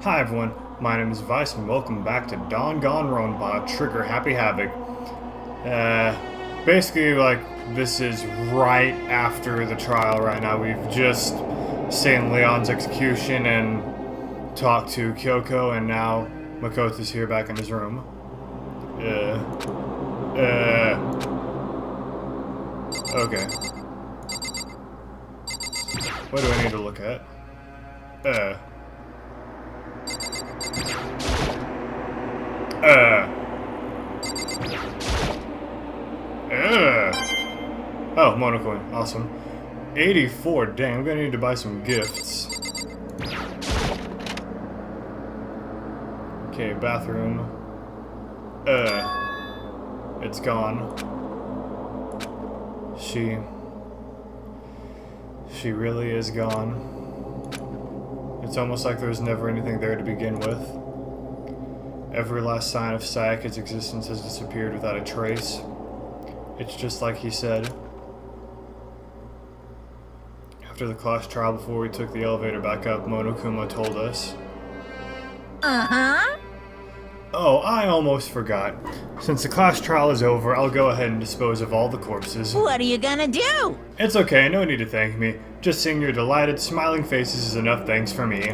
Hi everyone, my name is Vyse and welcome back to Danganronpa Trigger Happy Havoc. Basically, like, this is right after the trial right now. We've just seen Leon's execution and talked to Kyoko, and now Makoto's here back in his room. Okay. What do I need to look at? Oh, monocoin. Awesome. 84. Dang, I'm gonna need to buy some gifts. Okay, bathroom. It's gone. She really is gone. It's almost like there was never anything there to begin with. Every last sign of Sayaka's existence has disappeared without a trace. It's just like he said. After the class trial, before we took the elevator back up, Monokuma told us. Uh-huh. Oh, I almost forgot. Since the class trial is over, I'll go ahead and dispose of all the corpses. What are you gonna do? It's okay, no need to thank me. Just seeing your delighted, smiling faces is enough thanks for me.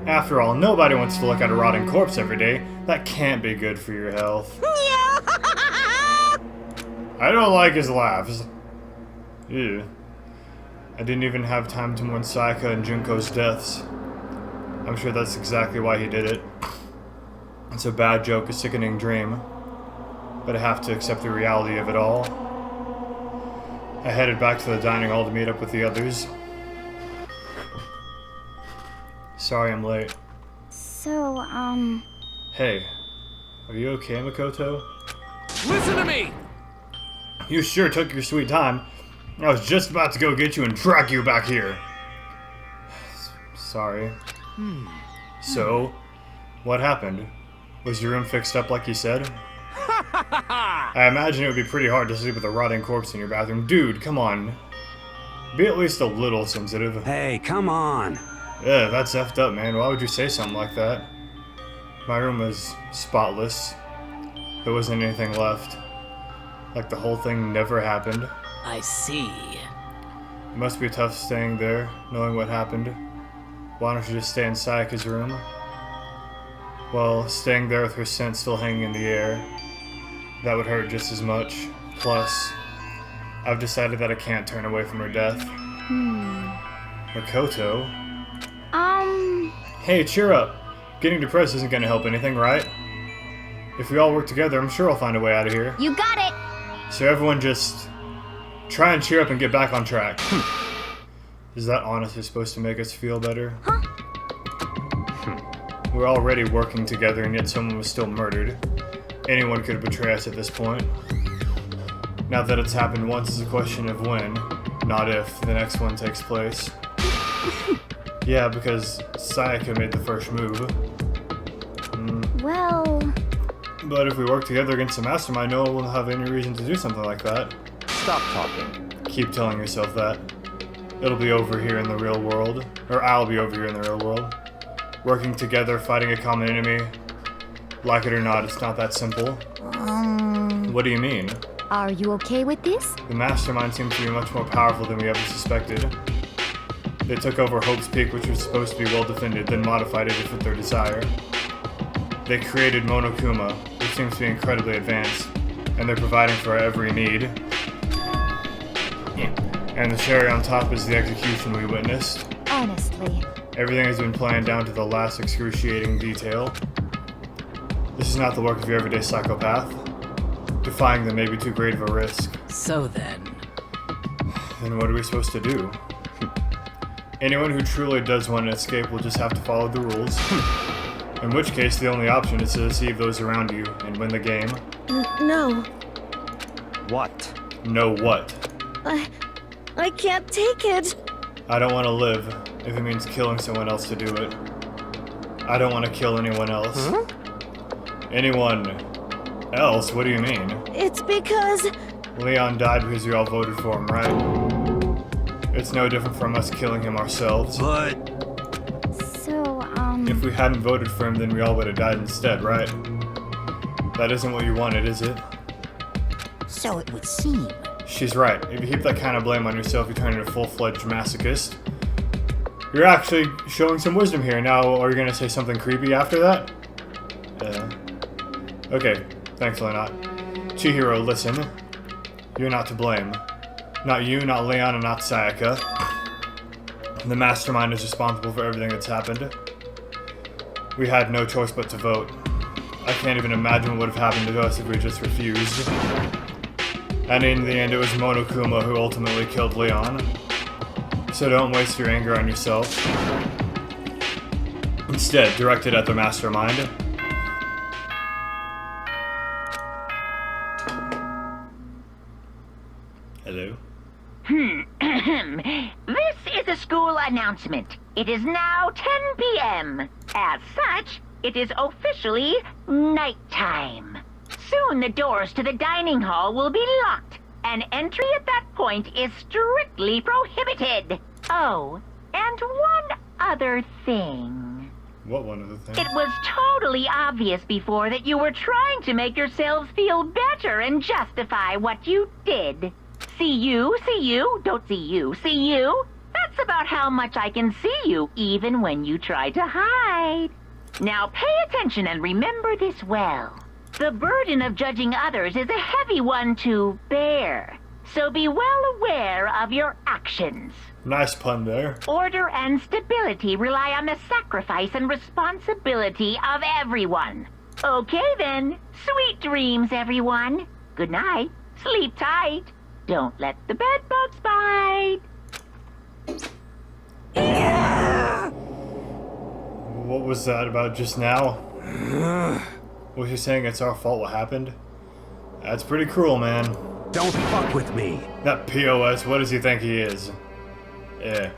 After all, nobody wants to look at a rotting corpse every day. That can't be good for your health. I don't like his laughs. Ew. I didn't even have time to mourn Sayaka and Junko's deaths. I'm sure that's exactly why he did it. It's a bad joke, a sickening dream. But I have to accept the reality of it all. I headed back to the dining hall to meet up with the others. Sorry I'm late. So, Hey, are you okay, Makoto? Listen to me! You sure took your sweet time. I was just about to go get you and drag you back here. Sorry. So, what happened? Was your room fixed up like you said? I imagine it would be pretty hard to sleep with a rotting corpse in your bathroom. Dude, come on. Be at least a little sensitive. Hey, come on. Yeah, that's effed up, man. Why would you say something like that? My room was spotless. There wasn't anything left. Like the whole thing never happened. I see. It must be tough staying there, knowing what happened. Why don't you just stay in Sayaka's room? Well, staying there with her scent still hanging in the air, that would hurt just as much. Plus, I've decided that I can't turn away from her death. Makoto? Hey, cheer up. Getting depressed isn't gonna help anything, right? If we all work together, I'm sure I'll find a way out of here. you got it! So everyone just try and cheer up and get back on track. Is that honestly supposed to make us feel better? Huh? We're already working together and yet someone was still murdered. Anyone could betray us at this point. Now that it's happened once, it's a question of when, not if, the next one takes place. Yeah, because Sayaka made the first move. Well... But if we work together against the mastermind, no one will have any reason to do something like that. Stop talking. Keep telling yourself that. It'll be over here in the real world. Or I'll be over here in the real world. Working together, fighting a common enemy. Like it or not, it's not that simple. What do you mean? Are you okay with this? The mastermind seems to be much more powerful than we ever suspected. They took over Hope's Peak, which was supposed to be well defended, then modified it to fit their desire. They created Monokuma, which seems to be incredibly advanced, and they're providing for our every need. And the cherry on top is the execution we witnessed. Honestly. Everything has been planned down to the last excruciating detail. This is not the work of your everyday psychopath. Defying them may be too great of a risk. So then... Then what are we supposed to do? Anyone who truly does want to escape will just have to follow the rules. In which case, the only option is to deceive those around you and win the game. No, What? Know what? I can't take it. I don't want to live, if it means killing someone else to do it. I don't want to kill anyone else. Huh? Anyone else? What do you mean? It's because... Leon died because you all voted for him, right? It's no different from us killing him ourselves. But So, You if we hadn't voted for him, then we all would have died instead, right? That isn't what you wanted, is it? So it would seem. She's right. If you heap that kind of blame on yourself, you turn into a full-fledged masochist. You're actually showing some wisdom here. Now, are you going to say something creepy after that? Okay, thanks, Leonot. Chihiro, listen. You're not to blame. Not you, not Leon, and not Sayaka. The mastermind is responsible for everything that's happened. We had no choice but to vote. I can't even imagine what would have happened to us if we just refused. And in the end, it was Monokuma who ultimately killed Leon. So don't waste your anger on yourself. Instead, direct it at the mastermind. Hello? This is a school announcement. It is now 10 p.m. As such, it is officially nighttime. Soon the doors to the dining hall will be locked, and entry at that point is strictly prohibited. Oh, and one other thing. What one other thing? It was totally obvious before that you were trying to make yourselves feel better and justify what you did. See you, don't see you, see you. That's about how much I can see you, even when you try to hide. Now pay attention and remember this well. The burden of judging others is a heavy one to bear, so be well aware of your actions. Nice pun there. Order and stability rely on the sacrifice and responsibility of everyone. Okay then, sweet dreams, everyone. Good night, sleep tight. Don't let the bed bugs bite. What was that about just now? Was he saying it's our fault what happened? That's pretty cruel, man. Don't fuck with me. That POS, what does he think he is? Yeah.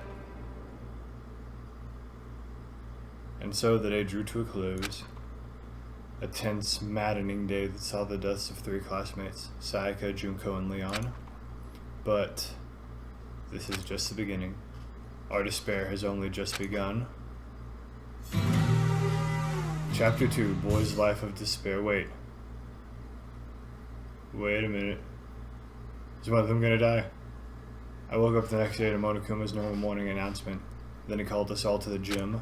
And so the day drew to a close. A tense, maddening day that saw the deaths of 3 classmates, Sayaka, Junko, and Leon. But this is just the beginning. Our despair has only just begun. Chapter 2, Boy's Life of Despair. Wait a minute. Is one of them gonna die? I woke up the next day to Monokuma's normal morning announcement. Then he called us all to the gym.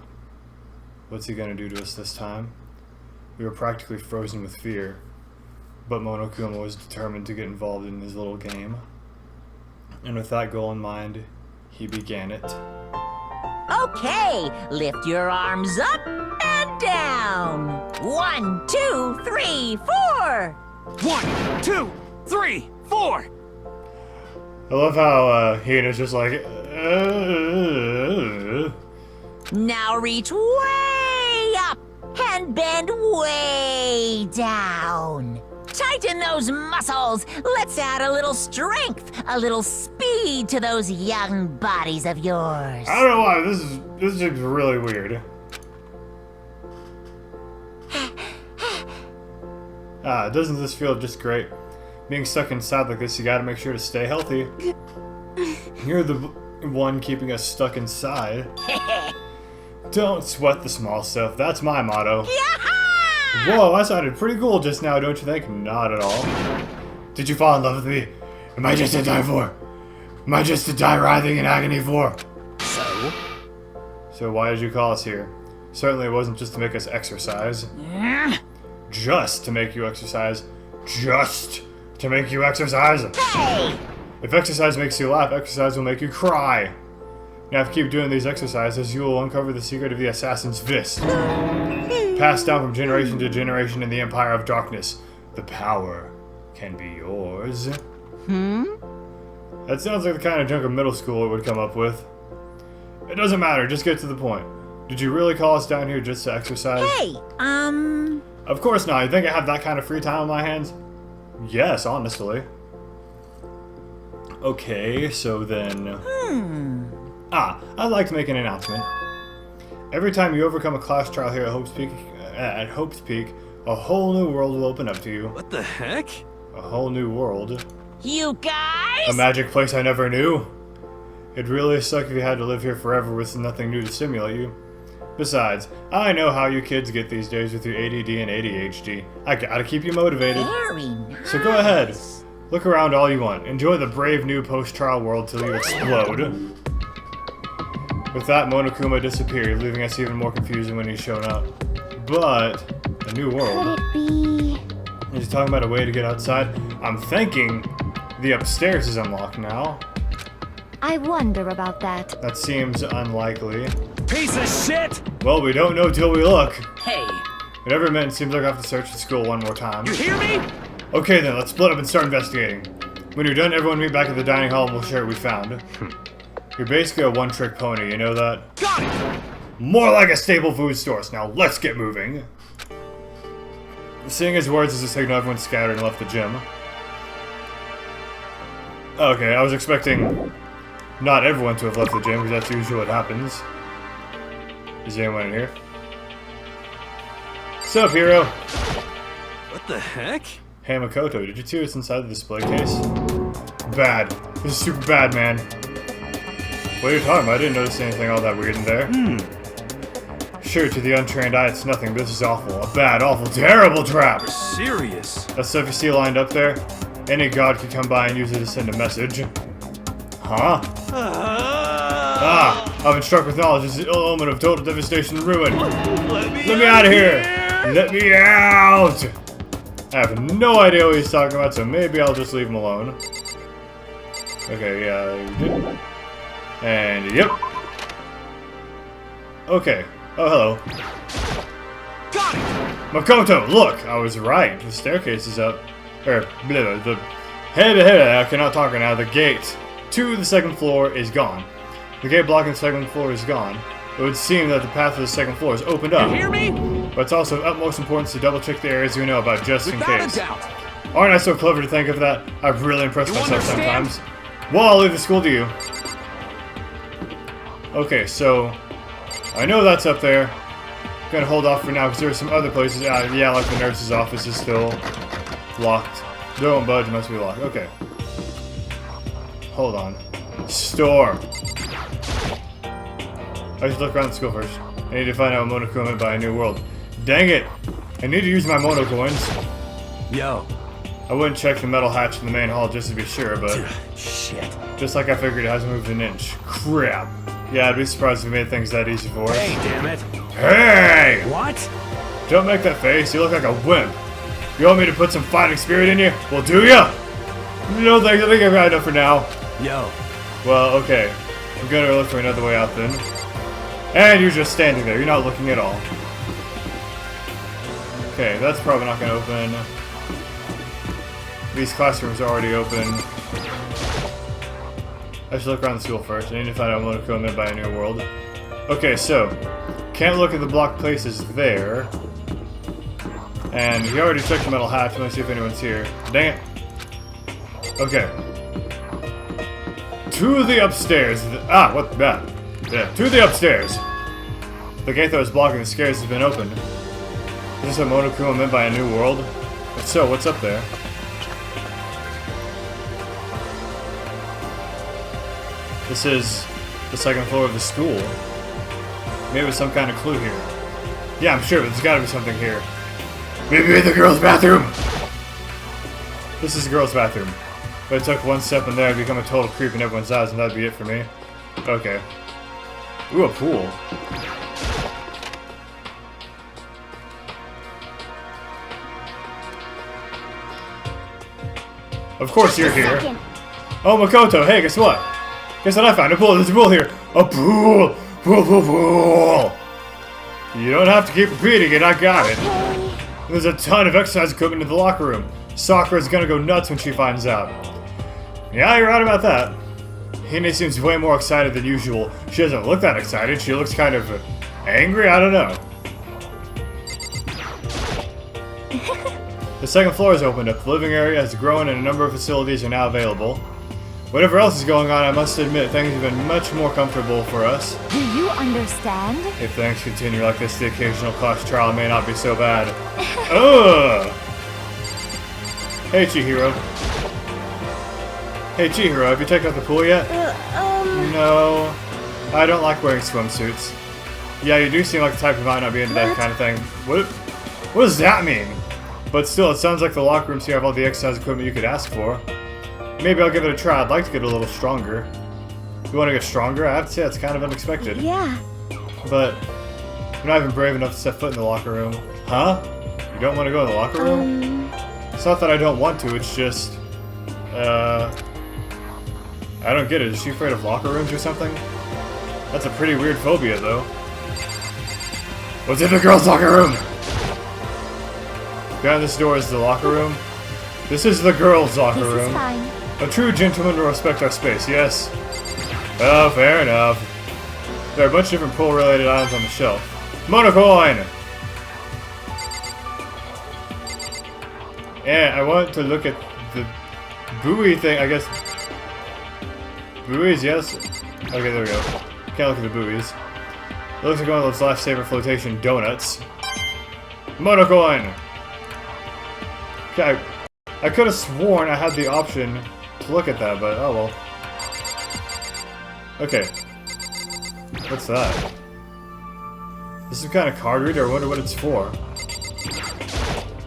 What's he gonna do to us this time? We were practically frozen with fear, but Monokuma was determined to get involved in his little game. And with that goal in mind, he began it. Okay, lift your arms up and down. 1, 2, 3, 4. 1, 2, 3, 4. I love how Hina's just like, Now reach way up and bend way down. Tighten those muscles. Let's add a little strength, a little speed to those young bodies of yours. I don't know why, this is really weird. Doesn't this feel just great? Being stuck inside like this, you gotta make sure to stay healthy. You're the one keeping us stuck inside. Don't sweat the small stuff, that's my motto. Whoa, that sounded pretty cool just now, don't you think? Not at all. Did you fall in love with me? Am I just to die for? Am I just to die writhing in agony for? So why did you call us here? Certainly it wasn't just to make us exercise. Just to make you exercise. Just to make you exercise. Hey! If exercise makes you laugh, exercise will make you cry. Now if you keep doing these exercises, you will uncover the secret of the assassin's fist. Passed down from generation to generation in the Empire of Darkness. The power can be yours. That sounds like the kind of junk a middle schooler would come up with. It doesn't matter, just get to the point. Did you really call us down here just to exercise? Hey, Of course not. You think I have that kind of free time on my hands? Yes, honestly. Okay, so then... I'd like to make an announcement. Every time you overcome a class trial here at Hope's Peak, a whole new world will open up to you. What the heck? A whole new world. you guys? A magic place I never knew. It'd really suck if you had to live here forever with nothing new to stimulate you. Besides, I know how you kids get these days with your ADD and ADHD. I gotta keep you motivated. Very nice. So go ahead. Look around all you want. Enjoy the brave new post-trial world till you explode. With that, Monokuma disappeared, leaving us even more confused when he's shown up. But, a new Could world. it be... He's talking about a way to get outside. I'm thinking the upstairs is unlocked now. I wonder about that. That seems unlikely. Piece of shit! Well, we don't know till we look. Hey, Whatever it meant, it seems like I have to search the school one more time. you hear me? Okay then, let's split up and start investigating. When you're done, everyone meet back at the dining hall and we'll share what we found. You're basically a one-trick pony, you know that? Got it! More like a staple food store, so now let's get moving. Seeing his words as a signal, everyone scattered and left the gym. Okay, I was expecting not everyone to have left the gym, because that's usually what happens. Is anyone in here? What's up, hero? What the heck? Hey, Makoto, did you see what's inside the display case? Bad. This is super bad, man. What are you talking about? I didn't notice anything all that weird in there. Sure, to the untrained eye, it's nothing, but this is awful. A bad, awful, terrible trap! Serious? That stuff you see lined up there? Any god could come by and use it to send a message. Huh? I've been struck with knowledge. This is an element of total devastation and ruin. Let me out of here! Let me out! I have no idea what he's talking about, so maybe I'll just leave him alone. Okay, yeah, you did. And, yep. Okay. Oh, hello. Got it! Makoto, look! I was right. The staircase is up. I cannot talk right now. The gate to the second floor is gone. The gate blocking the second floor is gone. It would seem that the path to the second floor is opened up. You hear me? But it's also of utmost importance to double check the areas we know about just in Without case. a doubt. Aren't I so clever to think of that? I've really impressed You myself understand? sometimes. Well, I'll leave the school to you. Okay, so I know that's up there. Gonna hold off for now because there's some other places. Yeah, like the nurse's office is still locked. Don't budge, must be locked. Okay. Hold on. Store. I should look around the school first. I need to find out what Monokuma meant by a new world. Dang it! I need to use my Mono coins. Yo. I wouldn't check the metal hatch in the main hall just to be sure, but Shit. just like I figured, it hasn't moved an inch. Crap. Yeah, I'd be surprised if we made things that easy for us. Hey, damn it. Hey! What? Don't make that face. You look like a wimp. You want me to put some fighting spirit in you? Well, do ya? No thanks. I think I've got enough for now. Yo. Well, okay. I'm gonna look for another way out then. And you're just standing there. You're not looking at all. Okay, that's probably not gonna open. These classrooms are already open. I should look around the school first. I need to find out what Monokuma meant by a new world. Okay, so can't look at the blocked places there. And he already checked the metal hatch. Let me see if anyone's here. Dang it. Okay. To the upstairs. What that? Yeah, to the upstairs. The gate that was blocking the stairs has been opened. Is this what Monokuma meant by a new world? If so, what's up there? This is the second floor of the school. Maybe there's some kind of clue here. Yeah, I'm sure, but there's gotta be something here. Maybe the girls' bathroom! This is the girls' bathroom. But I took one step in there, I'd become a total creep in everyone's eyes, and that'd be it for me. Okay. Ooh, a pool. Of course you're here. Oh, Makoto, hey, guess what? Guess what I found? A pool. There's a pool here. A pool! Pool! You don't have to keep repeating it, I got it. There's a ton of exercise equipment in the locker room. Sakura's gonna go nuts when she finds out. Yeah, you're right about that. Hine seems way more excited than usual. She doesn't look that excited. She looks kind of angry. I don't know. The second floor is opened up. The living area has grown and a number of facilities are now available. Whatever else is going on, I must admit, things have been much more comfortable for us. Do you understand? If things continue like this, the occasional class trial may not be so bad. Ugh! Hey, Chihiro. Hey, Chihiro, have you checked out the pool yet? No. I don't like wearing swimsuits. Yeah, you do seem like the type who might not be into that kind of thing. What does that mean? But still, it sounds like the locker rooms here have all the exercise equipment you could ask for. Maybe I'll give it a try. I'd like to get a little stronger. You want to get stronger? I have to say that's kind of unexpected. Yeah. But I'm not even brave enough to set foot in the locker room. Huh? You don't want to go in the locker room? It's not that I don't want to, it's just... I don't get it. Is she afraid of locker rooms or something? That's a pretty weird phobia, though. What's in the girls' locker room? Behind this door is the locker room. This is the girls' locker This is room. fine. A true gentleman will respect our space, yes? Oh, fair enough. There are a bunch of different pool-related items on the shelf. Monocoin! And I want to look at the buoy thing, I guess. Buoys, yes? Okay, there we go. Can't look at the buoys. It looks like one of those lifesaver flotation donuts. Monocoin! Okay, I could have sworn I had the option to look at that, but oh well. Okay. What's that? This is some kind of card reader. I wonder what it's for.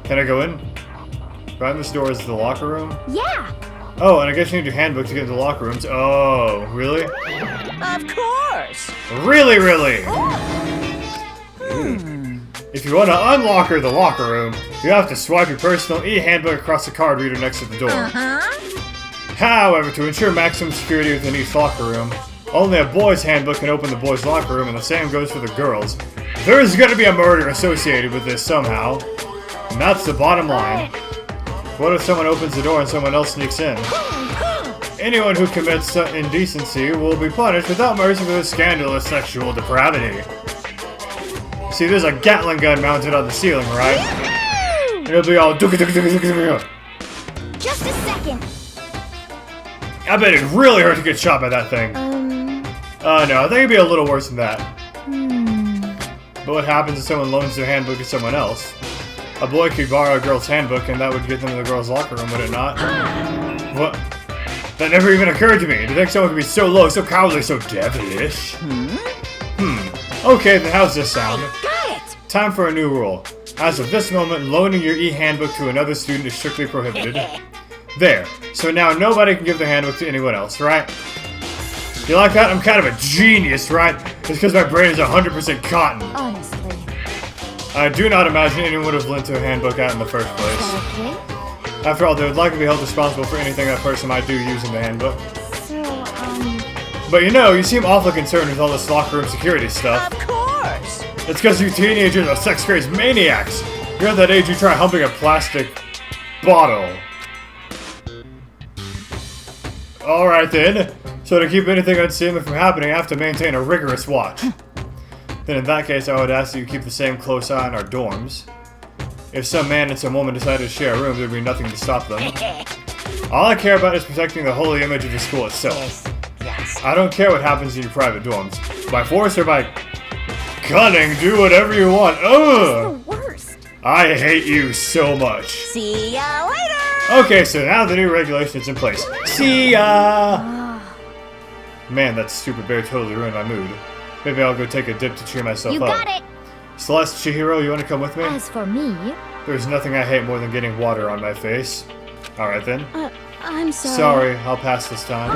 Can I go in? Behind this door is the locker room? Yeah. Oh, and I guess you need your handbook to get into the locker rooms. Oh, really? Of course. Really, really? If you want to unlocker the locker room, you have to swipe your personal e-handbook across the card reader next to the door. However, to ensure maximum security within each locker room, only a boy's handbook can open the boys' locker room, and the same goes for the girls. There's gonna be a murder associated with this somehow. And that's the bottom line. What if someone opens the door and someone else sneaks in? Anyone who commits indecency will be punished without mercy for scandalous sexual depravity. See, there's a Gatling gun mounted on the ceiling, right? And it'll be all Just a second. I bet it really hurt to get shot by that thing. No, I think it'd be a little worse than that. But what happens if someone loans their handbook to someone else? A boy could borrow a girl's handbook and that would get them to the girl's locker room, would it not? What? That never even occurred to me. To think someone could be so low, so cowardly, so devilish. Okay, then how's this sound? Got it. Time for a new rule. As of this moment, loaning your e-handbook to another student is strictly prohibited. There. So now nobody can give their handbook to anyone else, right? You like that? I'm kind of a genius, right? It's because my brain is 100% cotton. Honestly. I do not imagine anyone would have lent their handbook out in the first place. Okay. After all, they would likely be held responsible for anything that person might do using the handbook. So, But you know, you seem awfully concerned with all this locker room security stuff. Of course. It's because you teenagers are sex-crazed maniacs. You're at that age you try humping a plastic bottle. Alright then. So to keep anything unseemly from happening, I have to maintain a rigorous watch. Then in that case, I would ask that you keep the same close eye on our dorms. If some man and some woman decided to share a room, there'd be nothing to stop them. All I care about is protecting the holy image of the school itself. Yes. I don't care what happens in your private dorms. By force or by cunning, do whatever you want. Ugh! the worst. I hate you so much. See ya later. Okay, so now the new regulation is in place. See ya! Man, that stupid bear totally ruined my mood. Maybe I'll go take a dip to cheer myself You up. got it. Celeste, Chihiro, you want to come with me? As for me, There's nothing I hate more than getting water on my face. Alright then. I'm sorry. Sorry, I'll pass this time.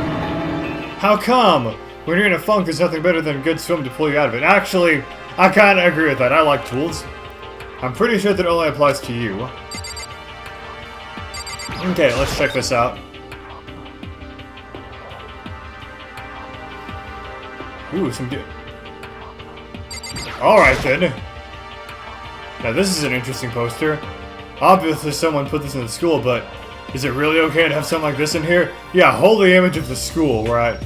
How come? When you're in a funk, there's nothing better than a good swim to pull you out of it. Actually, I kinda agree with that. I like tools. I'm pretty sure that only applies to you. Okay, let's check this out. Ooh, some good. Alright then. Now this is an interesting poster. Obviously someone put this in the school, but is it really okay to have something like this in here? Yeah, holy image of the school, right?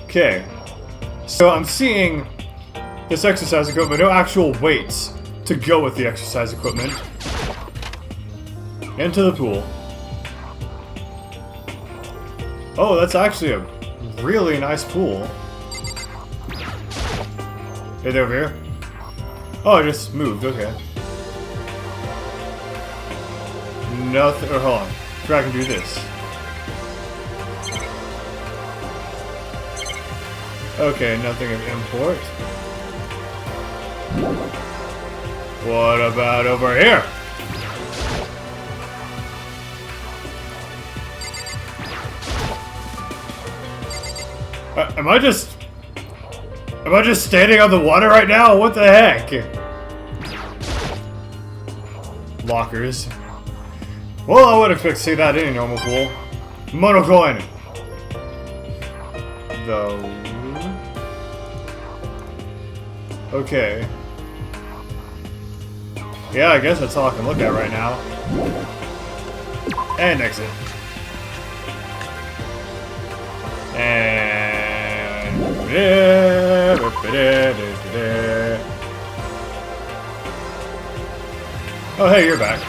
Okay. So I'm seeing this exercise equipment, no actual weights to go with the exercise equipment. Into the pool. Oh, that's actually a really nice pool. Hey, they're over here. Oh, it just moved, okay. Nothing, or hold on. Try I can do this. Okay, nothing of import. What about over here? Am I just standing on the water right now? What the heck? Lockers. Well, I would expect to see that in a normal pool. Monocoin. Though. Okay. Yeah, I guess that's all I can look at right now. And exit. And... Oh, hey, you're back.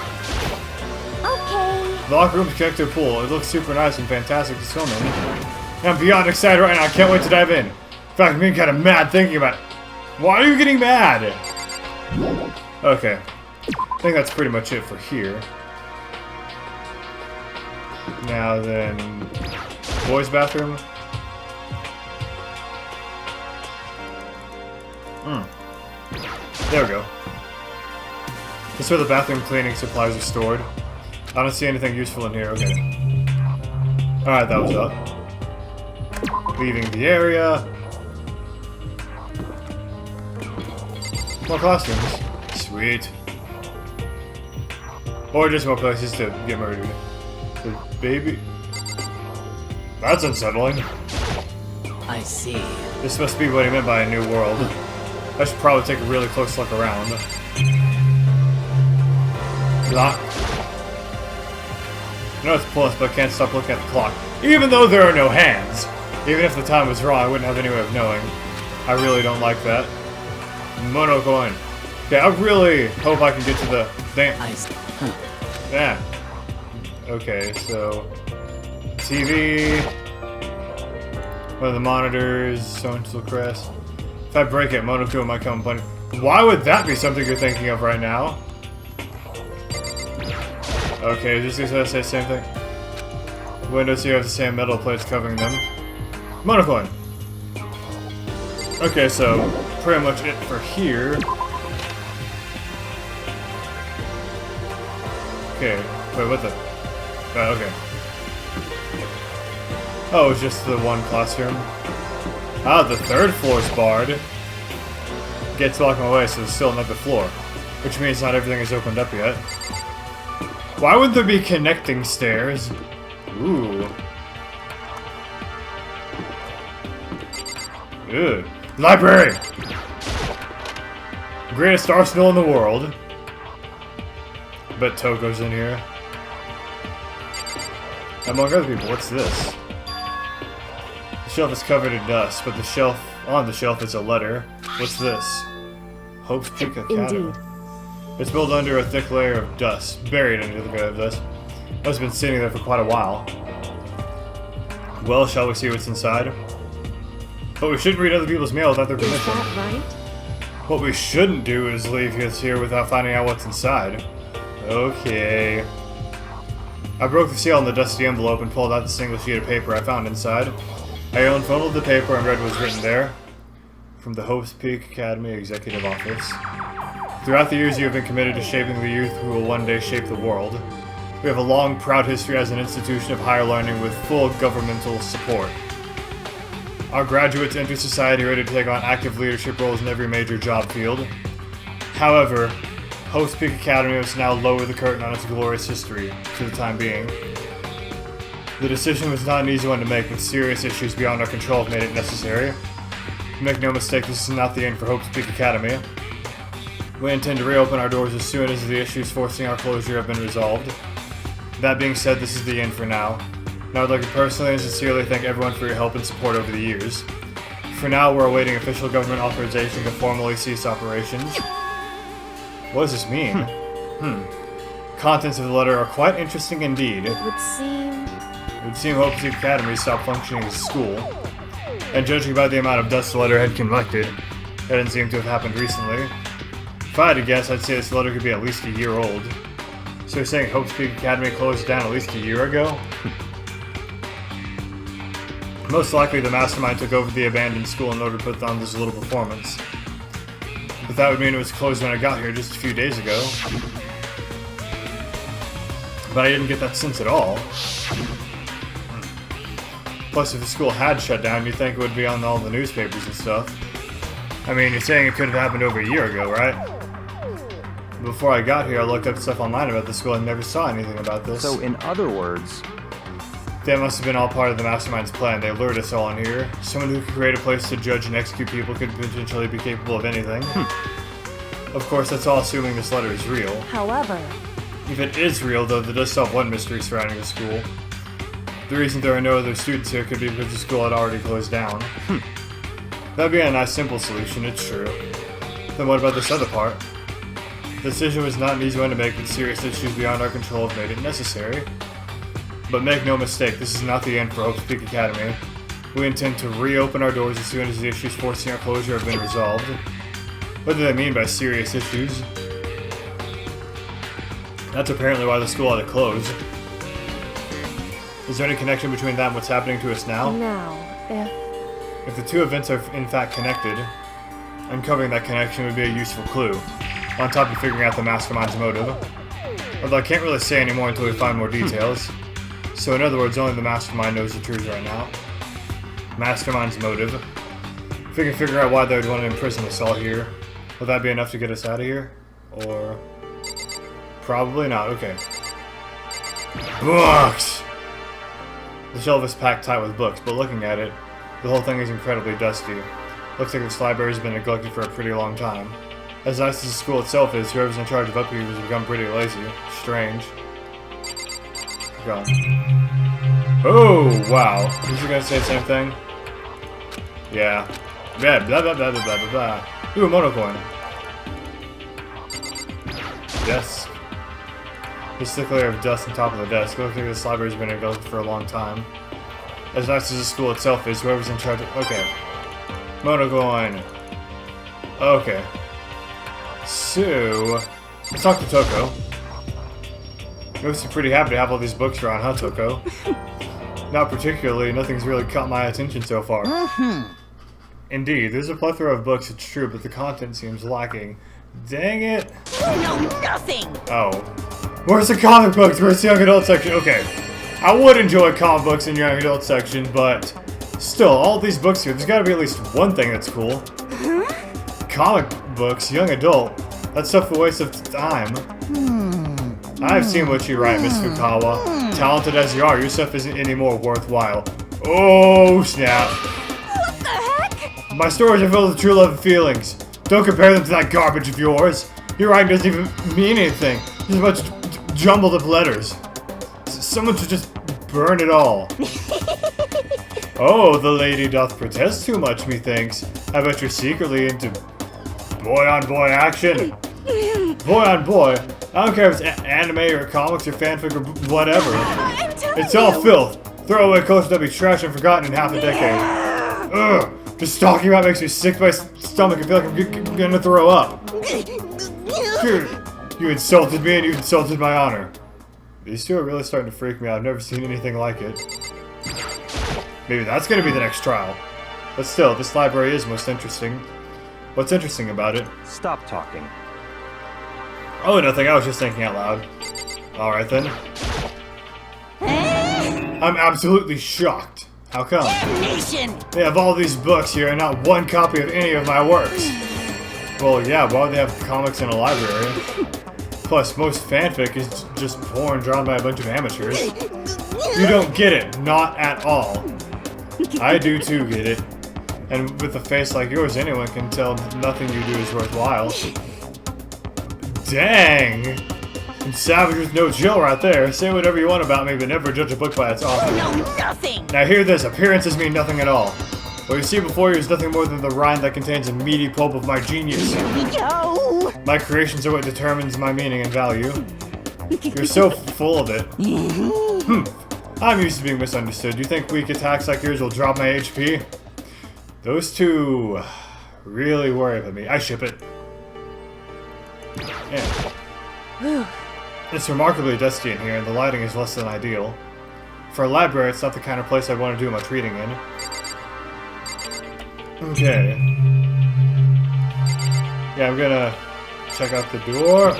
Okay. The locker room's connected to a pool. It looks super nice and fantastic to swim in. I'm beyond excited right now. I can't wait to dive in. In fact, I'm getting kind of mad thinking about it. Why are you getting mad? Okay. I think that's pretty much it for here. Now then... Boys' bathroom? There we go. This is where the bathroom cleaning supplies are stored. I don't see anything useful in here. Okay. Alright, that was up. Leaving the area. More classrooms. Sweet. Or just more places to get murdered. The baby... That's unsettling. I see. This must be what he meant by a new world. I should probably take a really close look around. Clock. I know it's plus, but I can't stop looking at the clock. Even though there are no hands. Even if the time was wrong, I wouldn't have any way of knowing. I really don't like that. Monocoin. Okay, I really hope I can get to the... Damn. I see. Yeah. Okay, so... TV... One of the monitors, Social Crest. If I break it, Monoko might come and punch. Why would that be something you're thinking of right now? Okay, just gonna say the same thing. Windows here have the same metal plates covering them. Monocoin! Okay, so pretty much it for here. Okay, wait, what the? Okay. Oh, it's just the one classroom. Ah, the third floor's barred. Gets locked away, so there's still another floor. Which means not everything is opened up yet. Why would there be connecting stairs? Ooh. Good. Library! Greatest arsenal in the world. Bet Toko's in here. Among other people, what's this? The shelf is covered in dust, but on the shelf is a letter. What's this? Hope's Peak Academy. Indeed. It's built under a thick layer of dust, buried under the layer of dust. Must have been sitting there for quite a while. Well, shall we see what's inside? But we shouldn't read other people's mail without their Is permission. that right? What we shouldn't do is leave us here without finding out what's inside. Okay. I broke the seal on the dusty envelope and pulled out the single sheet of paper I found inside. I unfolded the paper and read what was written there. From the Hope's Peak Academy Executive Office. Throughout the years you have been committed to shaping the youth who will one day shape the world. We have a long, proud history as an institution of higher learning with full governmental support. Our graduates enter society ready to take on active leadership roles in every major job field. However, Hope's Peak Academy must now lower the curtain on its glorious history, for the time being. The decision was not an easy one to make, but serious issues beyond our control have made it necessary. Make no mistake, this is not the end for Hope's Peak Academy. We intend to reopen our doors as soon as the issues forcing our closure have been resolved. That being said, this is the end for now. And I would like to personally and sincerely thank everyone for your help and support over the years. For now, we're awaiting official government authorization to formally cease operations. What does this mean? Contents of the letter are quite interesting indeed. It would seem... It would seem Hope's Peak Academy stopped functioning as a school. And judging by the amount of dust the letter had collected, that didn't seem to have happened recently. If I had to guess, I'd say this letter could be at least a year old. So you're saying Hope's Peak Academy closed down at least a year ago? Most likely the mastermind took over the abandoned school in order to put on this little performance. But that would mean it was closed when I got here just a few days ago. But I didn't get that sense at all. Plus, if the school had shut down, you'd think it would be on all the newspapers and stuff. I mean, you're saying it could have happened over a year ago, right? Before I got here, I looked up stuff online about the school and never saw anything about this. So, in other words... That must have been all part of the Mastermind's plan. They lured us all in here. Someone who could create a place to judge and execute people could potentially be capable of anything. Of course, that's all assuming this letter is real. However, If it is real, though, there does still have one mystery surrounding the school. The reason there are no other students here could be because the school had already closed down. That'd be a nice, simple solution, it's true. Then what about this other part? The decision was not an easy one to make, but serious issues beyond our control have made it necessary. But make no mistake, this is not the end for Hope's Peak Academy. We intend to reopen our doors as soon as the issues forcing our closure have been resolved. What do they mean by serious issues? That's apparently why the school had to close. Is there any connection between that and what's happening to us now? now, If the two events are in fact connected, uncovering that connection would be a useful clue, on top of figuring out the Mastermind's motive. Although I can't really say any more until we find more details. So in other words, only the Mastermind knows the truth right now. Mastermind's motive. If we can figure out why they would want to imprison us all here, will that be enough to get us out of here? Or... probably not, okay. Books! The shelf is packed tight with books, but looking at it, the whole thing is incredibly dusty. Looks like this library has been neglected for a pretty long time. As nice as the school itself is, whoever's in charge of upkeep has become pretty lazy. Strange. Gone. Oh, wow. Is he gonna say the same thing? Yeah. Blah, blah, blah, blah, blah, blah, blah. Ooh, a monocoin. Desk. This thick layer of dust on top of the desk. Looks like this library's been neglected for a long time. As nice as the school itself is, whoever's in charge of... okay. Monocoin. Okay. So... let's talk to Toko. You must be pretty happy to have all these books around, huh, Toko? Not particularly. Nothing's really caught my attention so far. Indeed, there's a plethora of books, it's true, but the content seems lacking. Dang it! No, nothing! Oh. Where's the comic books? Where's the young adult section? Okay. I would enjoy comic books in young adult section, but... still, all these books here, there's gotta be at least one thing that's cool. Comic books, young adult. That's such a waste of time. I've seen what you write, Miss Fukawa. Talented as you are, your stuff isn't any more worthwhile. Oh, snap. What the heck? My stories are filled with true love and feelings. Don't compare them to that garbage of yours. Your writing doesn't even mean anything. Just a bunch of jumbled up letters. Someone should just burn it all. Oh, the lady doth protest too much, methinks. I bet you're secretly into boy-on-boy action. Boy-on-boy? I don't care if it's anime or comics or fanfic or whatever. It's all filth. Throwaway culture that'll be trashed and forgotten in half a decade. Ugh. Just talking about it makes me sick to my stomach and feel like I'm gonna throw up. You insulted me and you insulted my honor. These two are really starting to freak me out. I've never seen anything like it. Maybe that's gonna be the next trial. But still, this library is most interesting. What's interesting about it? Stop talking. Oh, nothing. I was just thinking out loud. Alright then. I'm absolutely shocked. How come? Nation! They have all these books here and not one copy of any of my works. Well, yeah, why would they have comics in a library? Plus, most fanfic is just porn drawn by a bunch of amateurs. You don't get it. Not at all. I do too get it. And with a face like yours, anyone can tell nothing you do is worthwhile. Dang! Some savage with no chill right there. Say whatever you want about me, but never judge a book by its author. No, nothing! Now hear this, appearances mean nothing at all. What you see before you is nothing more than the rind that contains a meaty pulp of my genius. Yo! My creations are what determines my meaning and value. You're so full of it. I'm used to being misunderstood. Do you think weak attacks like yours will drop my HP? Those two really worry about me. I ship it. Yeah. It's remarkably dusty in here, and the lighting is less than ideal. For a library, it's not the kind of place I'd want to do much reading in. Okay. Yeah, I'm gonna check out the door.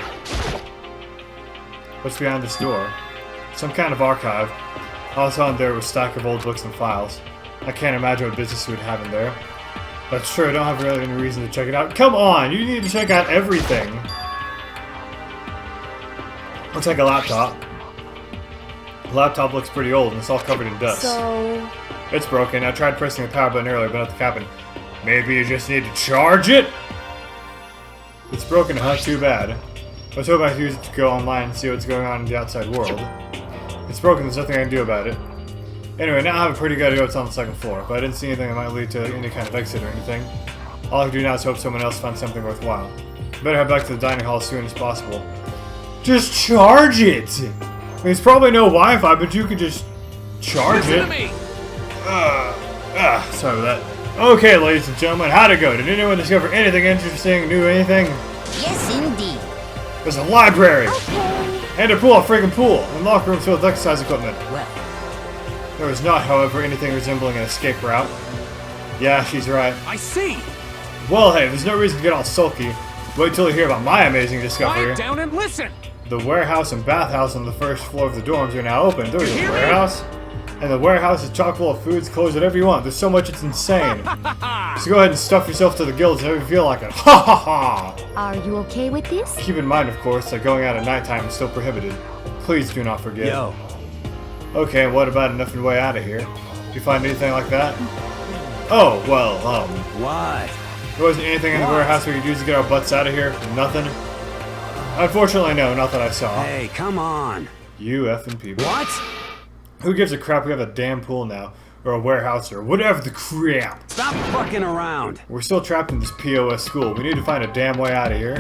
What's behind this door? Some kind of archive. All I saw in there was a stack of old books and files. I can't imagine what business you would have in there. That's true, I don't have really any reason to check it out. Come on, you need to check out everything. Looks like a laptop. The laptop looks pretty old and it's all covered in dust. So... It's broken. I tried pressing the power button earlier, but nothing happened. Maybe you just need to charge it? It's broken, huh? Too bad. I was hoping I could use it to go online and see what's going on in the outside world. It's broken, there's nothing I can do about it. Anyway, now I have a pretty good idea what's on the second floor, but I didn't see anything that might lead to any kind of exit or anything. All I can do now is hope someone else finds something worthwhile. Better head back to the dining hall as soon as possible. Just charge it! I mean, there's probably no Wi-Fi, but you could just charge it. Sorry about that. Okay, ladies and gentlemen, how'd it go? Did anyone discover anything interesting, knew anything? Yes, indeed. There's a library! Okay. And a pool, a freaking pool! And locker rooms filled with exercise equipment. Well, There was not, however, anything resembling an escape route. Yeah, she's right. I see. Well, hey, there's no reason to get all sulky. Wait till you hear about my amazing discovery. Quiet down and listen. The warehouse and bathhouse on the first floor of the dorms are now open. There's You a hear me? warehouse, and the warehouse is chock full of foods, clothes, whatever you want. There's so much, it's insane. So go ahead and stuff yourself to the gills whenever you feel like it. Ha ha ha! Are you okay with this? Keep in mind, of course, that going out at nighttime is still prohibited. Please do not forget. Yo. Okay, and what about enough and way out of here? Did you find anything like that? Oh, well, What? there wasn't anything in the warehouse we could use to get our butts out of here? Nothing? Unfortunately, no, not that I saw. Hey, come on. You effing people. What? Who gives a crap? We have a damn pool now. Or a warehouse, or whatever the crap. Stop fucking around. We're still trapped in this POS school. We need to find a damn way out of here.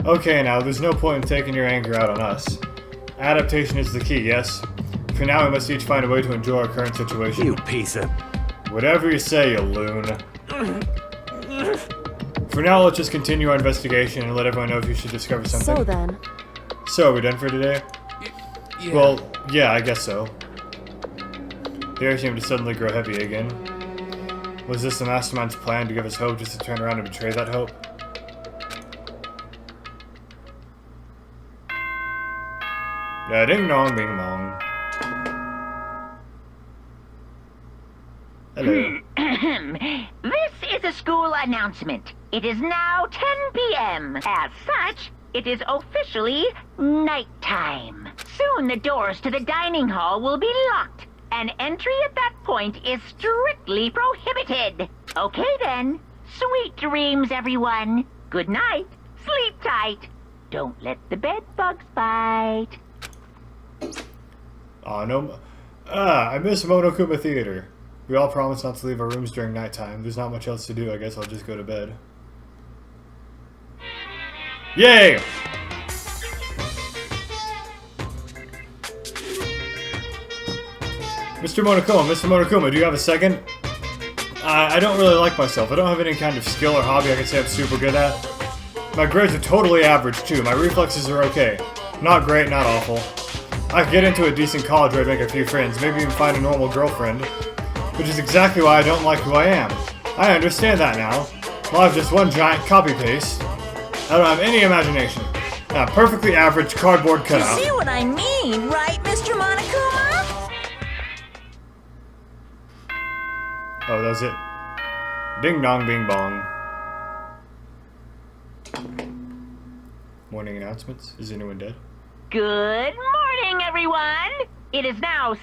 Okay, now, there's no point in taking your anger out on us. Adaptation is the key, yes? For now, we must each find a way to enjoy our current situation. You piece of... Whatever you say, you loon. For now, let's just continue our investigation and let everyone know if you should discover something. So then... So, are we done for today? Yeah. Well, yeah, I guess so. The air seemed to suddenly grow heavy again. Was this the mastermind's plan to give us hope just to turn around and betray that hope? Yeah, ding dong, bing bong. Hello. This is a school announcement. It is now 10 p.m. As such, it is officially nighttime. Soon the doors to the dining hall will be locked, and entry at that point is strictly prohibited. Okay then. Sweet dreams, everyone. Good night. Sleep tight. Don't let the bed bugs bite. Aw, no. I miss Monokuma Theater. We all promised not to leave our rooms during nighttime. There's not much else to do. I guess I'll just go to bed. Yay! Mr. Monokuma, do you have a second? I don't really like myself. I don't have any kind of skill or hobby I can say I'm super good at. My grades are totally average, too. My reflexes are okay. Not great, not awful. I could get into a decent college where I'd make a few friends, maybe even find a normal girlfriend. Which is exactly why I don't like who I am. I understand that now. Life's just one giant copy-paste. I don't have any imagination. I'm a perfectly average cardboard you cutout. see what I mean, right, Mr. Monokuma? Oh, that's it. Ding dong, bing bong. Morning announcements. Is anyone dead? Good morning, everyone! It is now 7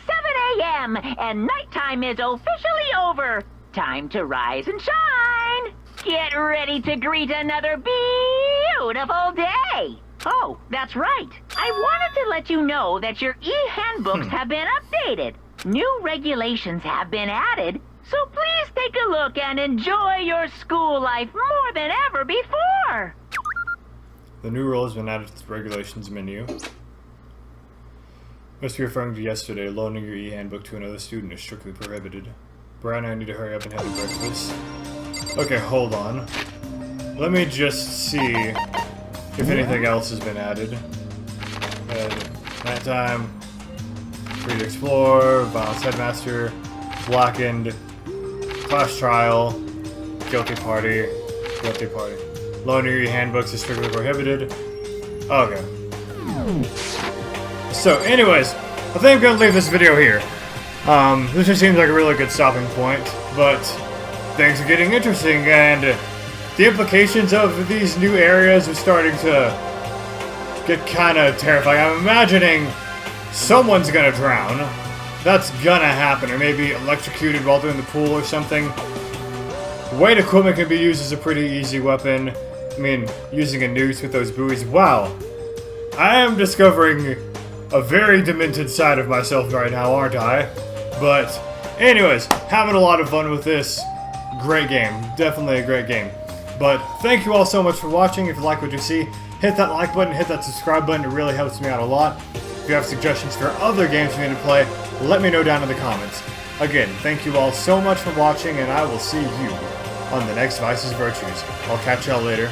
a.m., and nighttime is officially over. Time to rise and shine! Get ready to greet another beautiful day! Oh, that's right. I wanted to let you know that your e-handbooks have been updated. New regulations have been added, so please take a look and enjoy your school life more than ever before! The new rule has been added to the regulations menu. Must be referring to yesterday. Loaning your e-handbook to another student is strictly prohibited. Brian, I need to hurry up and have breakfast. Okay, hold on. Let me just see if anything else has been added. Nighttime, free to explore, violence headmaster, blackened, class trial, guilty party, guilty party. Loaning your handbooks is strictly prohibited. Okay. So, anyways, I think I'm gonna leave this video here. This just seems like a really good stopping point, but things are getting interesting, and the implications of these new areas are starting to get kind of terrifying. I'm imagining someone's gonna drown. That's gonna happen, or maybe electrocuted while they're in the pool or something. Weight equipment can be used as a pretty easy weapon. I mean, using a noose with those buoys. Wow. I am discovering a very demented side of myself right now, aren't I? But, anyways, having a lot of fun with this. Great game. Definitely a great game. But, thank you all so much for watching. If you like what you see, hit that like button, hit that subscribe button. It really helps me out a lot. If you have suggestions for other games for me to play, let me know down in the comments. Again, thank you all so much for watching, and I will see you on the next Vice's Virtues. I'll catch y'all later.